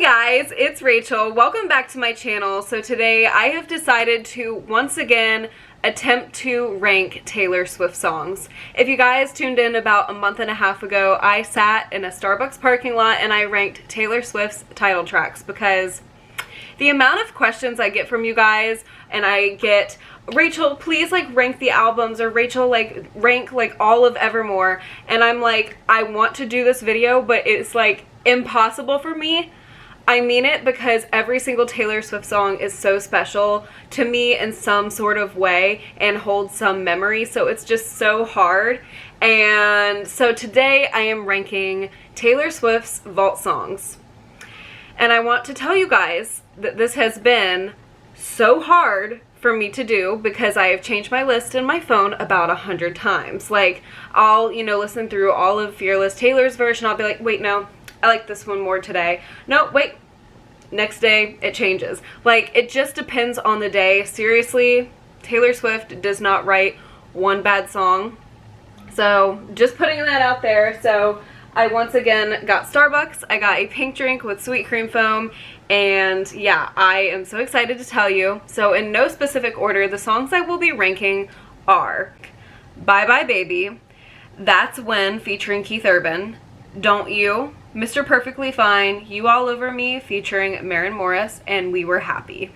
guys, it's Rachel. Welcome back to my channel. So today I have decided to once again attempt to rank Taylor Swift songs. If you guys tuned in about a month and a half ago, I sat in a Starbucks parking lot and I ranked Taylor Swift's title tracks because the amount of questions I get from you guys, and I get, Rachel, please rank the albums, or Rachel, rank all of Evermore, and I'm like, I want to do this video, but it's impossible for me. I mean it because every single Taylor Swift song is so special to me in some sort of way and holds some memory, so it's just so hard. And so today I am ranking Taylor Swift's vault songs. And I want to tell you guys that this has been so hard for me to do because I have changed my list in my phone about 100 times. I'll, listen through all of Fearless Taylor's version. I'll be like, wait, no, I like this one more today. No, wait. Next day, it changes. It just depends on the day. Seriously, Taylor Swift does not write one bad song. So, just putting that out there. So, I once again got Starbucks. I got a pink drink with sweet cream foam. And yeah, I am so excited to tell you. So, in no specific order, the songs I will be ranking are Bye Bye Baby, That's When featuring Keith Urban, Don't You, Mr. Perfectly Fine, You All Over Me featuring Maren Morris, and We Were Happy.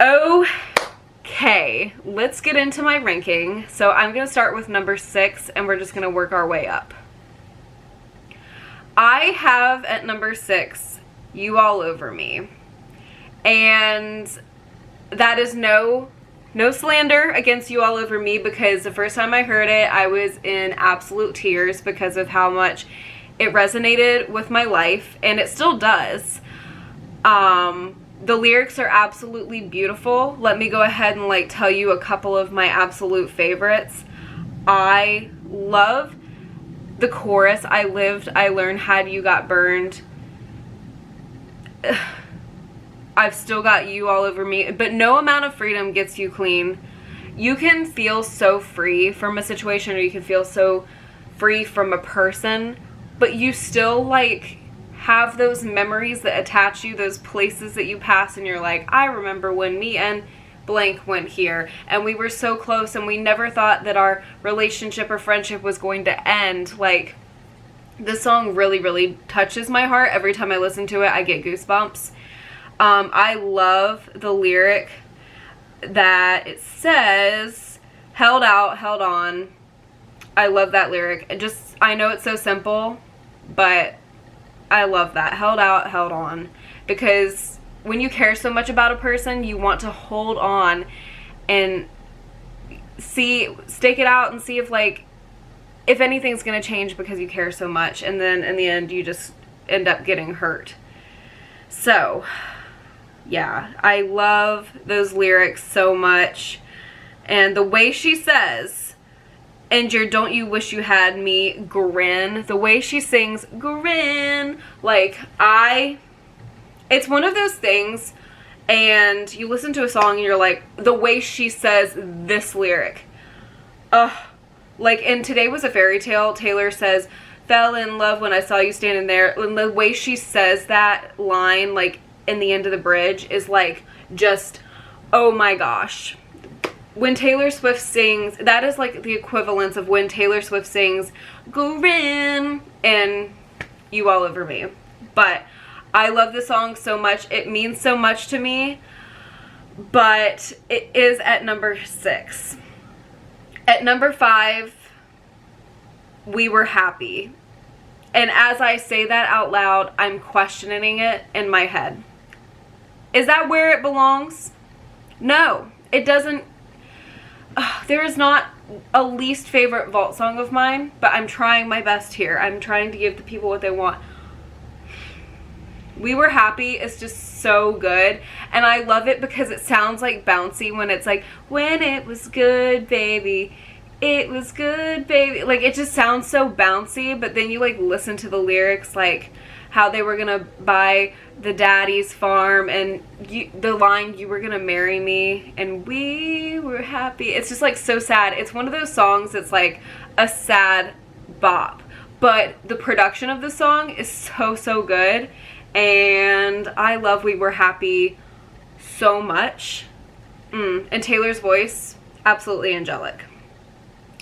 Okay, let's get into my ranking. So I'm going to start with number 6, and we're just going to work our way up. I have at number 6, You All Over Me. And that is no slander against You All Over Me, because the first time I heard it, I was in absolute tears because of how much it resonated with my life, and it still does. The lyrics are absolutely beautiful. Let me go ahead and tell you a couple of my absolute favorites. I love the chorus, I lived, I learned, had you got burned. I've still got you all over me, but no amount of freedom gets you clean. You can feel so free from a situation, or you can feel so free from a person, but you still have those memories that attach you, those places that you pass, and you're like, I remember when me and blank went here, and we were so close, and we never thought that our relationship or friendship was going to end. This song really, really touches my heart. Every time I listen to it, I get goosebumps. I love the lyric that it says, held out, held on. I love that lyric. I know it's so simple, but I love that. Held out, held on. Because when you care so much about a person, you want to hold on and stake it out and see if anything's going to change because you care so much. And then in the end, you just end up getting hurt. So, yeah, I love those lyrics so much. And the way she says, and your don't you wish you had me grin, the way she sings grin, it's one of those things, and you listen to a song and you're like, the way she says this lyric, in Today Was a Fairy Tale, Taylor says, fell in love when I saw you standing there, and the way she says that line, in the end of the bridge, is just, oh my gosh. When Taylor Swift sings, that is the equivalence of when Taylor Swift sings grin and You All Over Me. But I love the song so much. It means so much to me. But it is at number 6. At number 5, We Were Happy. And as I say that out loud, I'm questioning it in my head. Is that where it belongs? No, it doesn't. There is not a least favorite vault song of mine, but I'm trying my best here. I'm trying to give the people what they want. We Were Happy is just so good, and I love it because it sounds bouncy when it's when it was good, baby. It was good, baby. It just sounds so bouncy, but then you listen to the lyrics, how they were gonna buy the daddy's farm, and the line, you were gonna marry me, and we were happy. It's just so sad. It's one of those songs that's a sad bop, but the production of the song is so good, and I love We Were Happy so much. And Taylor's voice, absolutely angelic.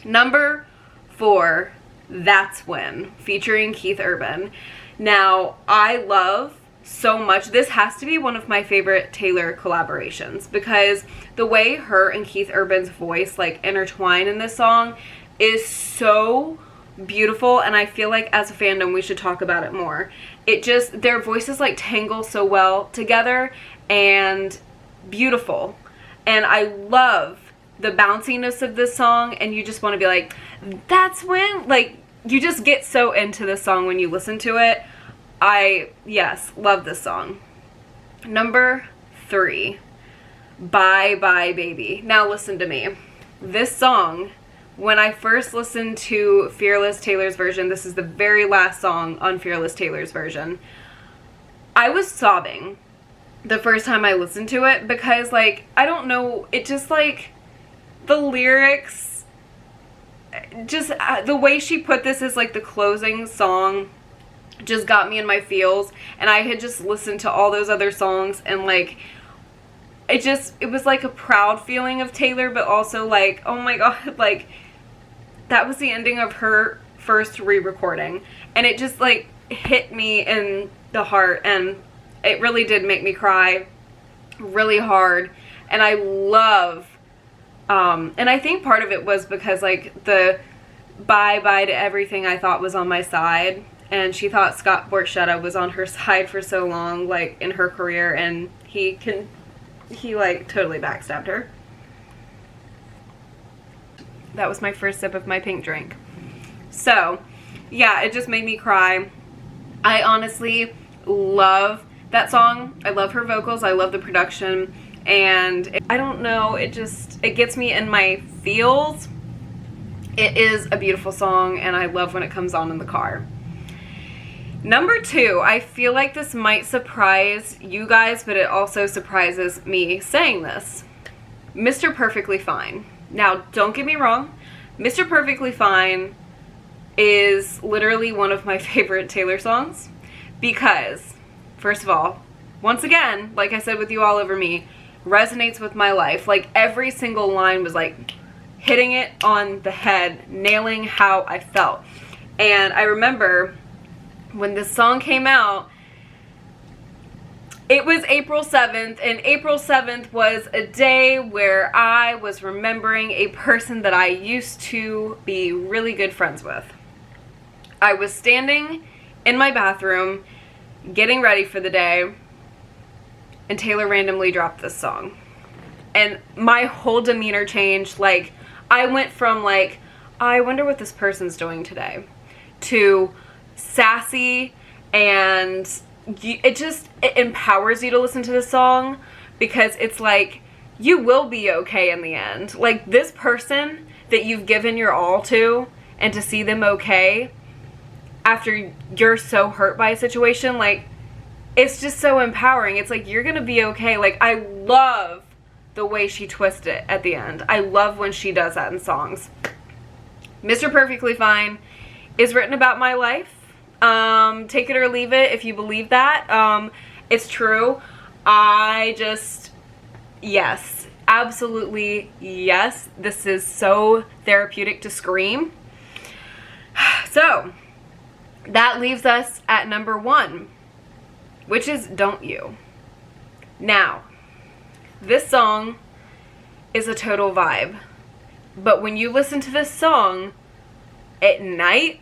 Number 4, That's When, featuring Keith Urban. Now, I love so much, this has to be one of my favorite Taylor collaborations, because the way her and Keith Urban's voice like intertwine in this song is so beautiful, and I feel like as a fandom we should talk about it more. It just, their voices like tangle so well together and beautiful, and I love the bounciness of this song, and you just want to be like, that's when, like, you just get so into this song when you listen to it. Yes, love this song. Number 3, Bye Bye Baby. Now listen to me. This song, when I first listened to Fearless Taylor's version, this is the very last song on Fearless Taylor's version, I was sobbing the first time I listened to it, because like, I don't know, it just like, the lyrics, just the way she put this as like the closing song just got me in my feels, and I had just listened to all those other songs, and like, it was like a proud feeling of Taylor, but also like, oh my god, like, that was the ending of her first re-recording, and it just like hit me in the heart, and it really did make me cry really hard. And I love, and I think part of it was because like the bye bye to everything I thought was on my side, and she thought Scott Borchetta was on her side for so long, like, in her career, and he like totally backstabbed her. That was my first sip of my pink drink. So yeah, it just made me cry. I honestly love that song. I love her vocals, I love the production, and I don't know, it gets me in my feels. It is a beautiful song, and I love when it comes on in the car. Number 2, I feel like this might surprise you guys, but it also surprises me saying this. Mr. Perfectly Fine. Now, don't get me wrong, Mr. Perfectly Fine is literally one of my favorite Taylor songs, because, first of all, once again, like I said with You All Over Me, resonates with my life. Like, every single line was like hitting it on the head, nailing how I felt. And I remember when this song came out, it was April 7th, and April 7th was a day where I was remembering a person that I used to be really good friends with. I was standing in my bathroom getting ready for the day, and Taylor randomly dropped this song. And my whole demeanor changed. Like, I went from like, I wonder what this person's doing today, to sassy, and it empowers you to listen to this song, because it's like, you will be okay in the end. Like, this person that you've given your all to, and to see them okay after you're so hurt by a situation, like, it's just so empowering. It's like, you're gonna be okay. Like, I love the way she twists it at the end. I love when she does that in songs. Mr. Perfectly Fine is written about my life. Take it or leave it if you believe that. It's true. Yes, absolutely yes. This is so therapeutic to scream. So, that leaves us at number 1, which is Don't You. Now, this song is a total vibe, but when you listen to this song at night,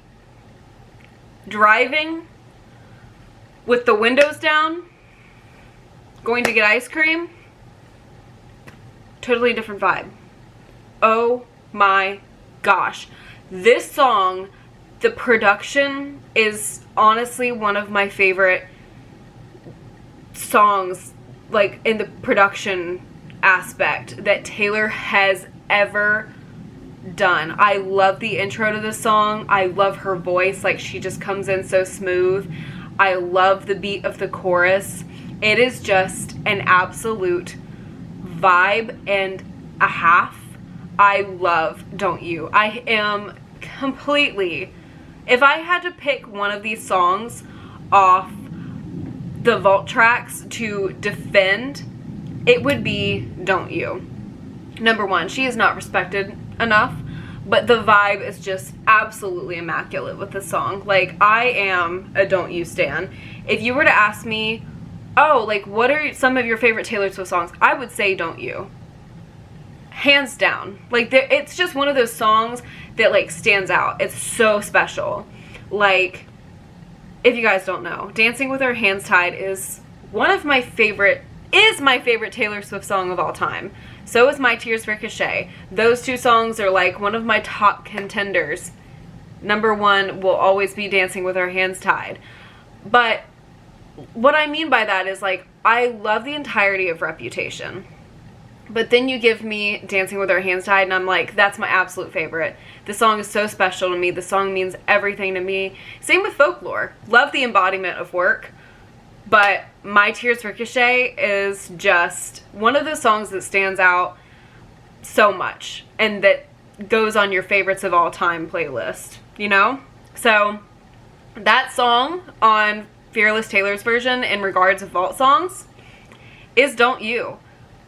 driving with the windows down, going to get ice cream, totally different vibe. Oh my gosh. This song, the production is honestly one of my favorite songs, like, in the production aspect, that Taylor has ever done. I love the intro to this song. I love her voice. Like, she just comes in so smooth. I love the beat of the chorus. It is just an absolute vibe and a half. I love Don't You. I am completely, if I had to pick one of these songs off the vault tracks to defend, it would be Don't You. Number one, she is not respected enough, but the vibe is just absolutely immaculate with this song. Like, I am a Don't You stan. If you were to ask me, oh, like, what are some of your favorite Taylor Swift songs? I would say Don't You. Hands down. Like, it's just one of those songs that, like, stands out. It's so special. Like, if you guys don't know, Dancing with Our Hands Tied is my favorite Taylor Swift song of all time. So is My Tears Ricochet. Those two songs are like one of my top contenders. Number one will always be Dancing with Our Hands Tied. But what I mean by that is, like, I love the entirety of Reputation. But then you give me Dancing with Our Hands Tied, and I'm like, that's my absolute favorite. This song is so special to me. The song means everything to me. Same with Folklore. Love the embodiment of work. But My Tears Ricochet is just one of those songs that stands out so much and that goes on your favorites of all time playlist, you know? So that song on Fearless Taylor's version in regards of vault songs is Don't You.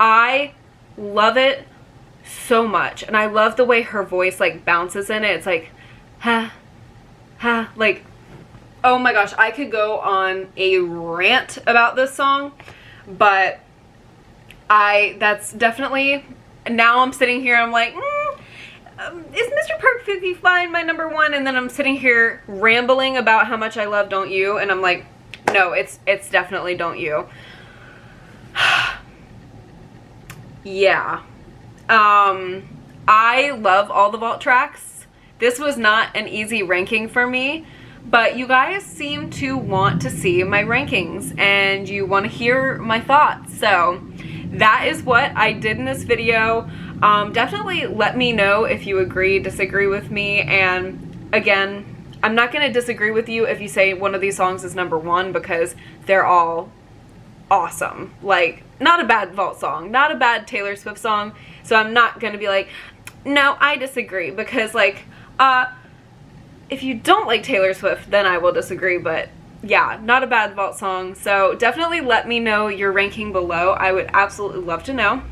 I love it so much, and I love the way her voice, like, bounces in it. It's like, ha, ha, like, oh my gosh, I could go on a rant about this song, but that's definitely, now I'm sitting here, I'm like, is Mr. Perfectly Fine my number one? And then I'm sitting here rambling about how much I love Don't You, and I'm like, no, it's definitely Don't You. Yeah. I love all the vault tracks. This was not an easy ranking for me, but you guys seem to want to see my rankings and you want to hear my thoughts. So that is what I did in this video. Definitely let me know if you agree, disagree with me. And again, I'm not going to disagree with you if you say one of these songs is number one, because they're all awesome. Like, not a bad vault song, not a bad Taylor Swift song. So I'm not going to be like, no, I disagree, because, like, if you don't like Taylor Swift, then I will disagree, but yeah, not a bad vault song. So definitely let me know your ranking below. I would absolutely love to know.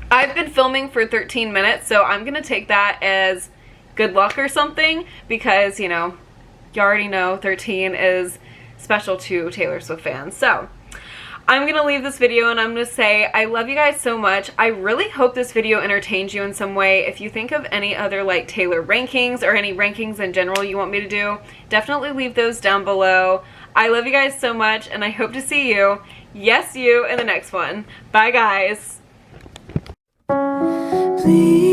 I've been filming for 13 minutes, so I'm going to take that as good luck or something, because, you know, you already know 13 is special to Taylor Swift fans. So I'm going to leave this video and I'm going to say I love you guys so much. I really hope this video entertains you in some way. If you think of any other, like, Taylor rankings or any rankings in general you want me to do, definitely leave those down below. I love you guys so much, and I hope to see you, yes, you, in the next one. Bye, guys. Please.